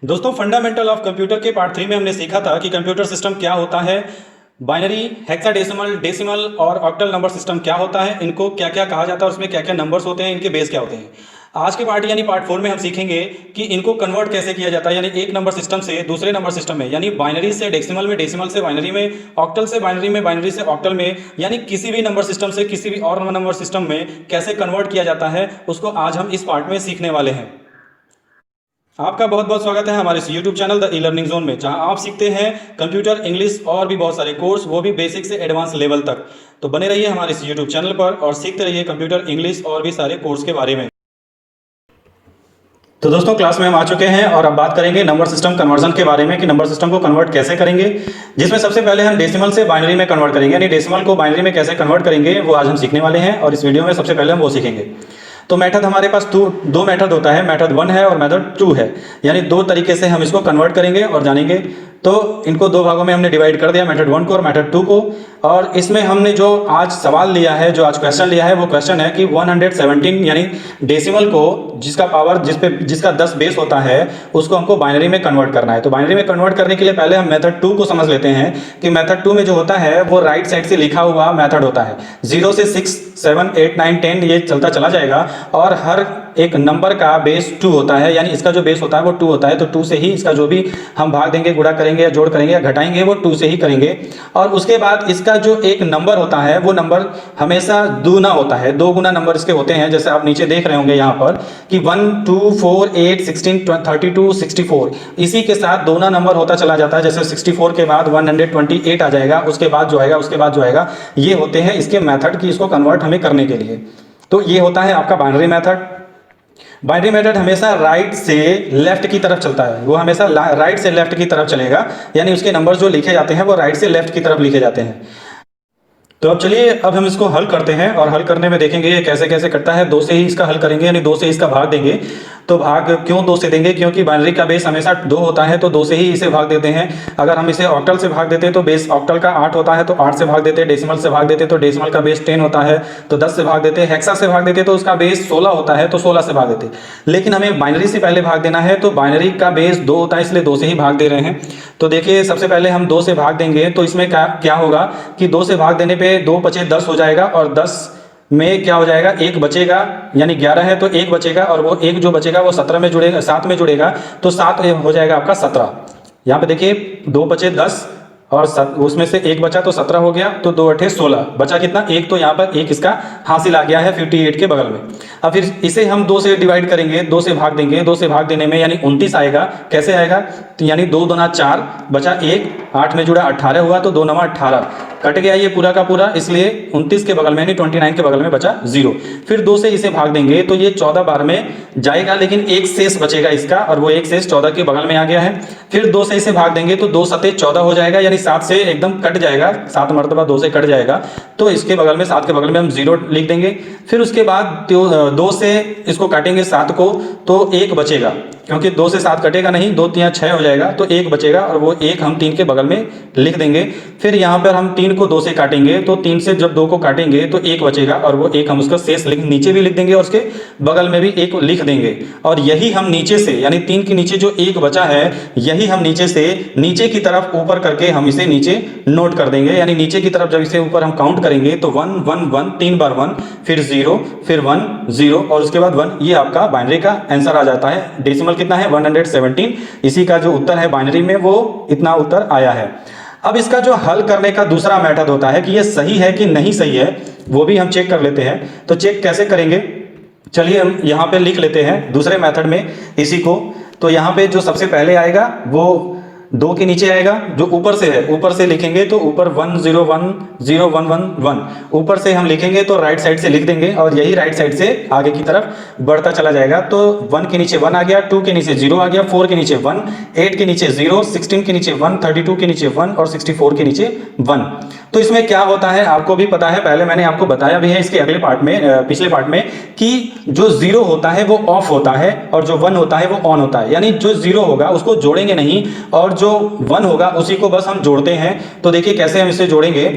दोस्तों fundamental of computer के part 3 में हमने सीखा था कि कंप्यूटर सिस्टम क्या होता है, बाइनरी, हेक्साडेसिमल, डेसिमल और ऑक्टल नंबर सिस्टम क्या होता है, इनको क्या क्या कहा जाता है, उसमें क्या क्या नंबर्स होते हैं, इनके बेस क्या होते हैं। आज के पार्ट यानी पार्ट 4 में हम सीखेंगे कि इनको कन्वर्ट कैसे किया जाता है, यानी एक नंबर सिस्टम से दूसरे नंबर सिस्टम में, यानी बाइनरी से डेसिमल में, डेसिमल से बाइनरी में, ऑक्टल से बाइनरी में, बाइनरी से ऑक्टल में, यानी किसी भी नंबर सिस्टम से किसी भी और नंबर सिस्टम में कैसे कन्वर्ट किया जाता है, उसको आज हम इस पार्ट में सीखने वाले हैं। आपका बहुत बहुत स्वागत है हमारे इस YouTube channel the e learning zone में, जहां आप सीखते हैं कंप्यूटर, इंग्लिश और भी बहुत सारे कोर्स, वो भी बेसिक से एडवांस लेवल तक। तो बने रहिए हमारे इस YouTube चैनल पर और सीखते रहिए कंप्यूटर, इंग्लिश और भी सारे कोर्स के बारे में। तो दोस्तों क्लास में हम आ चुके हैं और अब बात करेंगे नंबर सिस्टम कन्वर्जन के बारे में कि नंबर सिस्टम को कन्वर्ट कैसे करेंगे, जिसमें सबसे पहले हम डेसिमल से बाइनरी में कन्वर्ट करेंगे, यानी डेसिमल को बाइनरी में कैसे कन्वर्ट करेंगे वो आज हम सीखने वाले हैं और इस वीडियो में सबसे पहले हम वो सीखेंगे। तो मेथड हमारे पास दो मेथड होता है, मेथड 1 है और मेथड 2 है, यानी दो तरीके से हम इसको कन्वर्ट करेंगे और जानेंगे। तो इनको दो भागों में हमने डिवाइड कर दिया, मेथड 1 को और मेथड 2 को। और इसमें हमने जो आज सवाल लिया है, जो आज क्वेश्चन लिया है, वो क्वेश्चन है कि 117 यानी डेसिमल को जिसका पावर जिसका 10 बेस होता है उसको हमको बाइनरी में कन्वर्ट करना है। तो बाइनरी में कन्वर्ट करने के लिए पहले हम मेथड 2 को समझ लेते हैं कि मेथड 2 में जो होता है वो राइट साइड से लिखा हुआ मेथड होता है। 0 से 6 7 8 9 10 ये चलता चला जाएगा और हर एक नंबर का बेस 2 होता है, यानी इसका जो बेस होता है वो 2 होता है। तो 2 से ही इसका जो भी हम भाग देंगे, गुणा करेंगे या जोड़ करेंगे या घटाएंगे, वो 2 से ही करेंगे। और उसके बाद इसका जो एक नंबर होता है वो नंबर हमेशा दूना होता है, दो गुना नंबर इसके होते हैं। जैसे आप नीचे देख रहे होंगे यहाँ पर कि 1 2 4 8 16 32 64, इसी के साथ दोना नंबर होता चला जाता है। जैसे 64 के बाद 128 आ जाएगा, उसके बाद जो आएगा उसके बाद जो आएगा, ये होते हैं इसके मेथड की इसको कन्वर्ट हमें करने के लिए। तो ये होता है आपका बाइनरी मेथड। बाइनरी मेथड हमेशा राइट से लेफ्ट की तरफ चलता है, वो हमेशा राइट से लेफ्ट की तरफ चलेगा, यानी उसके नंबर जो लिखे जाते हैं वो राइट से लेफ्ट की तरफ लिखे जाते हैं। तो अब चलिए अब हम इसको हल करते हैं और हल करने में देखेंगे ये कैसे कैसे करता है। 2 से ही इसका हल करेंगे, यानी 2 से इसका भाग देंगे। तो भाग क्यों 2 से देंगे, क्योंकि बाइनरी का बेस हमेशा 2 होता है, तो 2 से ही इसे भाग देते हैं। अगर हम इसे ऑक्टल से भाग देते तो बेस ऑक्टल का 8 होता है, तो 8 से भाग देते। डेसिमल से भाग देते तो डेसिमल का बेस 10 होता है, तो 10 से भाग देते। हेक्सा से भाग देते तो उसका बेस 16 होता है, तो 16 से भाग देते। लेकिन हमें बाइनरी से पहले भाग देना है, तो बाइनरी का बेस 2 होता है, इसलिए 2 से ही भाग दे रहे हैं। तो देखिए सबसे पहले हम 2 से भाग देंगे, तो इसमें क्या होगा कि 2 से भाग देने पे 2 5 10 हो जाएगा, और 10 में क्या हो जाएगा, 1 बचेगा, यानी 11 है तो 1 बचेगा, और वो 1 जो बचेगा वो 17 में जुड़ेगा, 7 में जुड़ेगा, तो 7 हो जाएगा आपका 17। यहाँ पे देखिए 2 बचे 10 और उसमें से 1 बचा तो 17 हो गया, तो 2 8 16 बचा कितना, 1। तो यहाँ पर 1 इसका हासिल आ गया है 58 के बगल में। अब फिर इसे हम 2 से डिवाइड करेंगे, 2 से भाग देंगे। 2 से भाग देने में यानी 29 आएगा। कैसे आएगा, तो यानी 2 दूना 4 बचा 1, 8 में जुड़ा 18 हुआ, तो 2 9 18 कट गया ये पूरा का पूरा, इसलिए 29 के बगल में यानी 29 के बगल में बचा 0। फिर 2 से इसे भाग देंगे तो ये 14 बार में जाएगा, लेकिन एक शेष बचेगा इसका, और वो एक शेष 14 के बगल में आ गया है। फिर 2 से इसे भाग देंगे तो 2 7 14 हो जाएगा, यानी 7 से एकदम कट जाएगा, 7 मरतबा 2 से कट जाएगा, तो इसके बगल में 7 के बगल में हम 0 लिख देंगे। फिर उसके बाद 2 से इसको काटेंगे 7 को, तो 1 बचेगा, क्योंकि 2 से 7 कटेगा नहीं, 2 3 6 हो जाएगा, तो 1 बचेगा, और वो 1 हम 3 के बगल में लिख देंगे। फिर यहाँ पर हम 3 को 2 से काटेंगे, तो 3 से जब 2 को काटेंगे तो 1 बचेगा, और वो 1 हम उसका शेष नीचे भी लिख देंगे, और उसके बगल में भी 1 लिख देंगे। और यही हम नीचे से, यानी 3 के नीचे जो 1 बचा है, यही हम नीचे से नीचे की तरफ ऊपर करके हम इसे नीचे नोट कर देंगे। यानी नीचे की तरफ जब इसे ऊपर हम काउंट करेंगे तो 1 1 1 3 बार 1, फिर 0, फिर 1 0 और उसके बाद 1, ये आपका बाइनरी का आंसर आ जाता है। डेसिमल कितना है 117, इसी का जो उत्तर है बाइनरी में वो इतना उत्तर आया है। अब इसका जो हल करने का दूसरा मेथड होता है कि ये सही है कि नहीं सही है, वो भी हम चेक कर लेते हैं। तो चेक कैसे करेंगे, चलिए हम यहाँ पे लिख लेते हैं दूसरे मेथड में इसी को। तो यहाँ पे जो सबसे पहले आएगा वो 2 के नीचे आएगा, जो ऊपर से है, ऊपर से लिखेंगे तो ऊपर 1 0 1 0 1 1 1 ऊपर से हम लिखेंगे तो राइट साइड से लिख देंगे, और यही राइट साइड से आगे की तरफ बढ़ता चला जाएगा। तो 1 के नीचे 1 आ गया, 2 के नीचे 0 आ गया, 4 के नीचे 1, 8 के नीचे 0, 16 के नीचे 1, 32 के नीचे 1 और 64 के नीचे 1। तो इसमें क्या होता है आपको भी पता है, पहले मैंने आपको बताया भी है इसके अगले पार्ट में, पिछले पार्ट में, कि जो 0 होता है वो ऑफ होता है और जो 1 होता है वो ऑन होता है। यानी जो 0 होगा उसको जोड़ेंगे नहीं, और जो 1 होगा उसी को बस हम जोड़ते हैं। तो देखिए कैसे हम इसे जोड़ेंगे।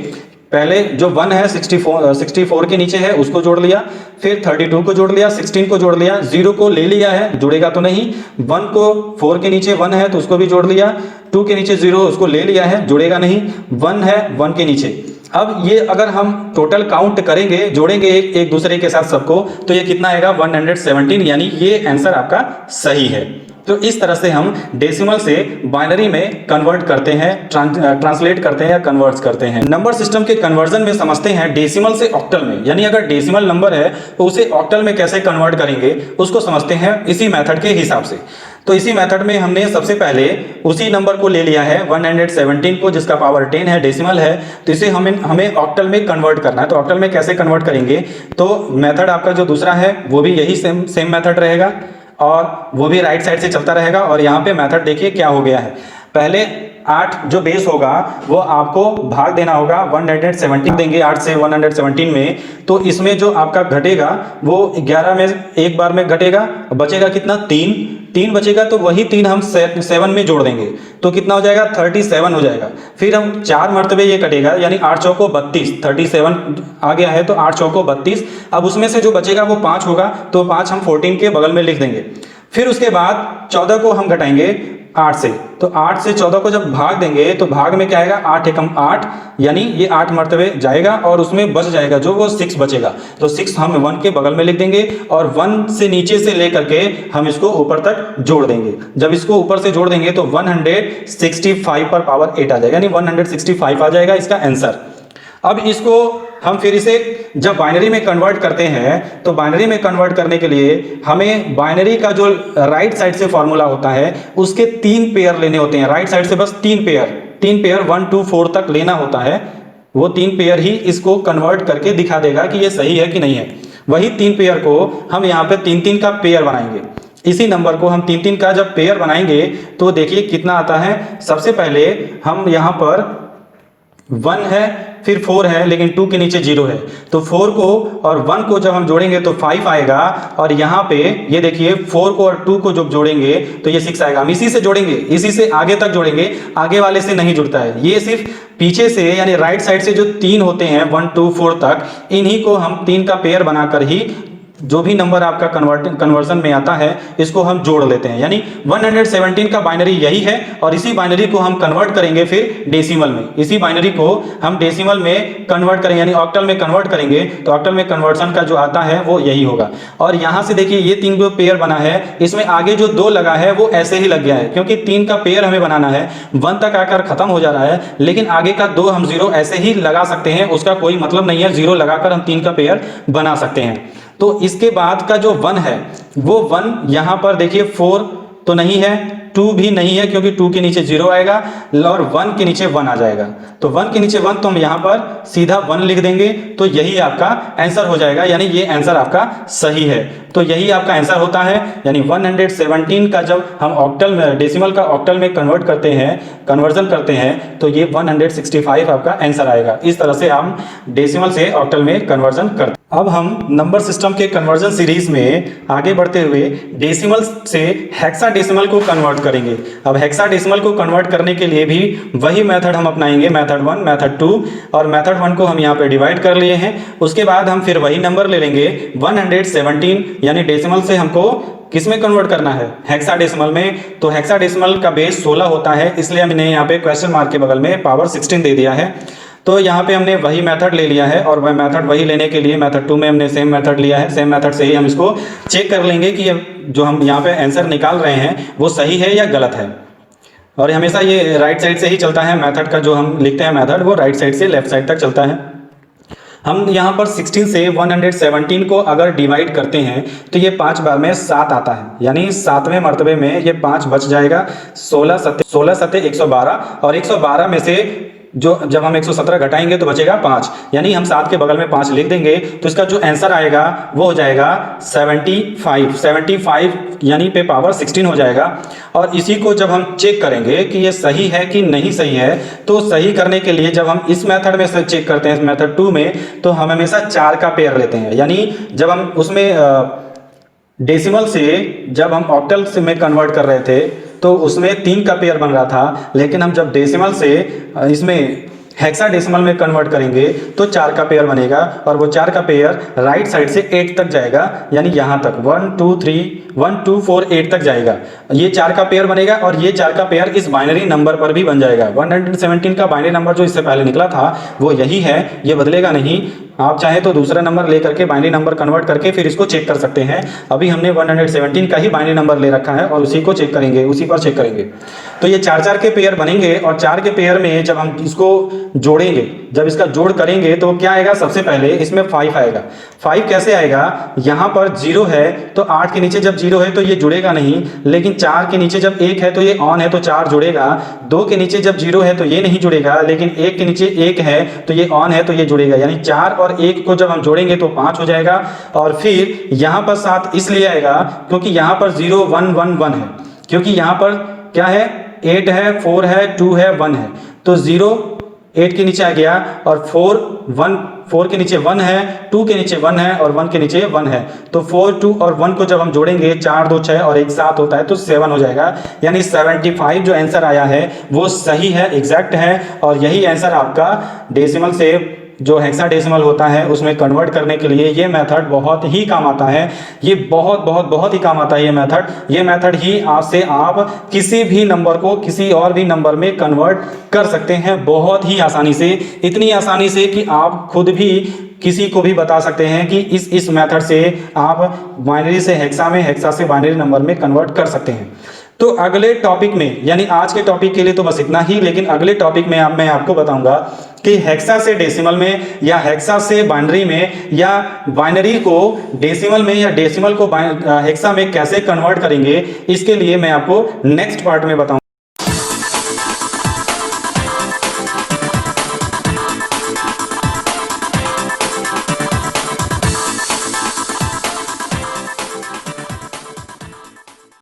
पहले जो 1 है 64 के नीचे है उसको जोड़ लिया, फिर 32 को जोड़ लिया, 16 को जोड़ लिया, 0 को ले लिया है, जुड़ेगा तो नहीं, 1 को 4 के नीचे 1 है तो उसको भी जोड़ लिया, 2 के नीचे 0 उसको ले लिया है, जुड़ेगा नहीं, 1 है 1 के नीचे। अब ये अगर हम टोटल काउंट करेंगे, जोड़ेंगे एक दूसरे के साथ सबको, तो ये कितना आएगा 117, यानी ये आंसर आपका सही है। तो इस तरह से हम डेसिमल से बाइनरी में कन्वर्ट करते हैं, ट्रांसलेट करते हैं या कन्वर्ट करते हैं। नंबर सिस्टम के कन्वर्जन में समझते हैं डेसिमल से ऑक्टल में, यानी अगर डेसिमल नंबर है तो उसे ऑक्टल में कैसे कन्वर्ट करेंगे उसको समझते हैं इसी मेथड के हिसाब से। तो इसी मेथड में हमने सबसे पहले उसी नंबर को ले लिया है 117 को, जिसका पावर 10 है, डेसिमल है, तो इसे हमें ऑक्टल में कन्वर्ट करना है। तो ऑक्टल में कैसे कन्वर्ट करेंगे, तो मेथड आपका जो दूसरा है वो भी यही सेम मेथड रहेगा और वो भी राइट साइड से चलता रहेगा। और यहाँ पे मेथड देखिए क्या हो गया है, पहले 8 जो बेस होगा वो आपको भाग देना होगा 117 देंगे 8 से 117 में, तो इसमें जो आपका घटेगा वो 11 में एक बार में घटेगा, बचेगा कितना 3 बचेगा, तो वही 3 हम 7 में जोड़ देंगे तो कितना हो जाएगा 37 हो जाएगा। फिर हम 4 मरतबे ये कटेगा, यानी 8 चौको 32, 37 आ गया है तो 8 चौको 32। अब उसमें से जो बचेगा वो 5 होगा, तो 5 हम 14 के बगल में लिख देंगे। फिर उसके बाद 14 को हम घटाएंगे 8 से, तो 8 से 14 को जब भाग देंगे तो भाग में क्या आएगा 8 एकम 8, यानी ये 8 मरतबे जाएगा और उसमें बच जाएगा जो वो 6 बचेगा, तो 6 हम 1 के बगल में लिख देंगे और 1 से नीचे से लेकर के हम इसको ऊपर तक जोड़ देंगे। जब इसको ऊपर से जोड़ देंगे तो 165 पर पावर 8 आ जाएगा, यानी 165 आ जाएगा इसका आंसर। अब इसको हम फिर इसे जब बाइनरी में कन्वर्ट करते हैं तो बाइनरी में कन्वर्ट करने के लिए हमें बाइनरी का जो राइट साइड से फॉर्मूला होता है उसके 3 पेयर लेने होते हैं, राइट साइड से बस 3 पेयर 1 2 4 तक लेना होता है। वो 3 पेयर ही इसको कन्वर्ट करके दिखा देगा कि ये सही है कि नहीं है। वही 3 पेयर को हम यहाँ पे 3-3 का पेयर बनाएंगे। इसी नंबर को हम 3-3 का जब पेयर बनाएंगे तो देखिए कितना आता है। सबसे पहले हम यहाँ पर 1 है, फिर 4 है, लेकिन 2 के नीचे 0 है, तो 4 को और 1 को जब हम जोड़ेंगे तो 5 आएगा, और यहाँ पे ये देखिए 4 को और 2 को जब जोड़ेंगे तो ये 6 आएगा। हम इसी से जोड़ेंगे, इसी से आगे तक जोड़ेंगे, आगे वाले से नहीं जुड़ता है। ये सिर्फ पीछे से यानी राइट साइड से जो 3 होते हैं 1 2 4 तक, इन्हीं को हम 3 का पेयर बनाकर ही जो भी नंबर आपका कन्वर्जन में आता है इसको हम जोड़ लेते हैं। यानी 117 का बाइनरी यही है और इसी बाइनरी को हम कन्वर्ट करेंगे फिर डेसिमल में। इसी बाइनरी को हम डेसिमल में कन्वर्ट करेंगे, यानी ऑक्टल में कन्वर्ट करेंगे, तो ऑक्टल में कन्वर्जन का जो आता है वो यही होगा। और यहाँ से देखिए ये 3 को पेयर बना है, इसमें आगे जो 2 लगा है वो ऐसे ही लग गया है, क्योंकि 3 का पेयर हमें बनाना है। 1 तक आकर खत्म हो जा रहा है, लेकिन आगे का 2 हम 0 ऐसे ही लगा सकते हैं, उसका कोई मतलब नहीं है। 0 लगाकर हम 3 का पेयर बना सकते हैं। तो इसके बाद का जो 1 है वो 1 यहाँ पर देखिए 4 तो नहीं है, 2 भी नहीं है क्योंकि 2 के नीचे 0 आएगा, और 1 के नीचे 1 आ जाएगा। तो 1 के नीचे 1 तो हम यहाँ पर सीधा 1 लिख देंगे, तो यही आपका आंसर हो जाएगा, यानी ये आंसर आपका सही है। तो यही आपका आंसर होता है, यानी 117 का जब हम ऑक्टल में डेसिमल का ऑक्टल में कन्वर्ट करते हैं, कन्वर्जन करते हैं, तो ये 165 आपका आंसर आएगा। इस तरह से हम डेसिमल से ऑक्टल में कन्वर्जन करते हैं। अब हम नंबर सिस्टम के कन्वर्जन सीरीज में आगे बढ़ते हुए डेसिमल से हेक्साडेसिमल को कन्वर्ट करेंगे। अब हेक्साडेसिमल को कन्वर्ट करने के लिए भी वही मेथड हम अपनाएंगे, मेथड 1, मेथड 2, और मेथड 1 को हम यहाँ पे डिवाइड कर लिए हैं। उसके बाद हम फिर वही नंबर ले लेंगे 117, यानी डेसिमल से हमको किस में कन्वर्ट करना है, हेक्साडेसिमल में। तो हेक्साडेसिमल का बेस 16 होता है, इसलिए हमने यहाँ पे क्वेश्चन मार्क के बगल में पावर 16 दे दिया है। तो यहाँ पे हमने वही मेथड ले लिया है, और वह मेथड वही लेने के लिए मेथड 2 में हमने सेम मेथड लिया है। सेम मेथड से ही हम इसको चेक कर लेंगे कि जो हम यहाँ पे आंसर निकाल रहे हैं वो सही है या गलत है। और हमेशा ये राइट साइड से ही चलता है, मेथड का जो हम लिखते हैं मेथड वो राइट साइड से लेफ्ट साइड तक चलता है। हम यहाँ पर 16 से 117 को अगर डिवाइड करते हैं तो ये 5 बार में 7 आता है, यानी 7वें मर्तबे में ये 5 बच जाएगा। 16 सत्ते 112, और 112 में से जो जब हम 117 घटाएंगे तो बचेगा 5, यानी हम 7 के बगल में 5 लिख देंगे, तो इसका जो आंसर आएगा वो हो जाएगा 75 यानी पे पावर 16 हो जाएगा। और इसी को जब हम चेक करेंगे कि ये सही है कि नहीं सही है, तो सही करने के लिए जब हम इस मेथड में से चेक करते हैं, मेथड 2 में, तो हम हमेशा 4 का पेयर लेते हैं। यानी जब हम उसमें डेसिमल से जब हम ऑक्टल से में कन्वर्ट कर रहे थे तो उसमें 3 का पेयर बन रहा था, लेकिन हम जब डेसिमल से इसमें हेक्साडेसिमल में कन्वर्ट करेंगे तो 4 का पेयर बनेगा और वो 4 का पेयर राइट साइड से 8 तक जाएगा, यानी यहाँ तक 1 2 3 1 2 4 8 तक जाएगा। ये 4 का पेयर बनेगा और ये 4 का पेयर इस बाइनरी नंबर पर भी बन जाएगा। 117 का बाइनरी नंबर जो इससे पहले निकला था वो यही है, ये बदलेगा नहीं। आप चाहे तो दूसरा नंबर लेकर के बाइनरी नंबर कन्वर्ट करके फिर इसको चेक कर सकते हैं। अभी हमने 117 का ही बाइनरी नंबर ले रखा है और उसी को चेक करेंगे, उसी पर चेक करेंगे। तो ये 4 के पेयर बनेंगे और 4 के पेयर में जब हम इसको जोड़ेंगे, जब इसका जोड़ करेंगे तो क्या आएगा, सबसे पहले इसमें 5 आएगा। 5 कैसे आएगा, यहाँ पर 0 है तो 8 के नीचे जब 0 है तो ये जुड़ेगा नहीं, लेकिन 4 के नीचे जब 1 है तो ये ऑन है तो 4 जुड़ेगा। 2 के नीचे जब 0 है तो ये नहीं जुड़ेगा, लेकिन 1 के नीचे 1 है तो ये ऑन है तो ये जुड़ेगा, यानी 4 और 1 को जब हम जोड़ेंगे तो 5 हो जाएगा। और फिर यहाँ पर 7 इसलिए आएगा क्योंकि यहाँ पर 0 1 1 1 है, क्योंकि यहाँ पर क्या है, 8 है 4 है 2 है 1 है, तो 0 8 के नीचे आ गया और 4 के नीचे 1 है, 2 के नीचे 1 है और 1 के नीचे 1 है। तो 4 2 और 1 को जब हम जोड़ेंगे 4 2 6 और 1 7 होता है तो 7 हो जाएगा। यानी 75 जो आंसर आया है वो सही है, एग्जैक्ट है। और यही आंसर आपका डेसिमल से जो हेक्साडेसिमल होता है उसमें कन्वर्ट करने के लिए ये मेथड बहुत ही काम आता है। ये बहुत ही काम आता है ये मेथड ही आपसे आप किसी भी नंबर को किसी और भी नंबर में कन्वर्ट कर सकते हैं बहुत ही आसानी से, इतनी आसानी से कि आप खुद भी किसी को भी बता सकते हैं कि इस मेथड से आप बाइनरी से हेक्सा में, हेक्सा से बाइनरी नंबर में कन्वर्ट कर सकते हैं। तो अगले टॉपिक में, यानी आज के टॉपिक के लिए तो बस इतना ही, लेकिन अगले टॉपिक में मैं आपको बताऊंगा कि हेक्सा से डेसिमल में या हेक्सा से बाइनरी में या बाइनरी को डेसिमल में या डेसिमल को हेक्सा में कैसे कन्वर्ट करेंगे, इसके लिए मैं आपको नेक्स्ट पार्ट में बताऊंगा।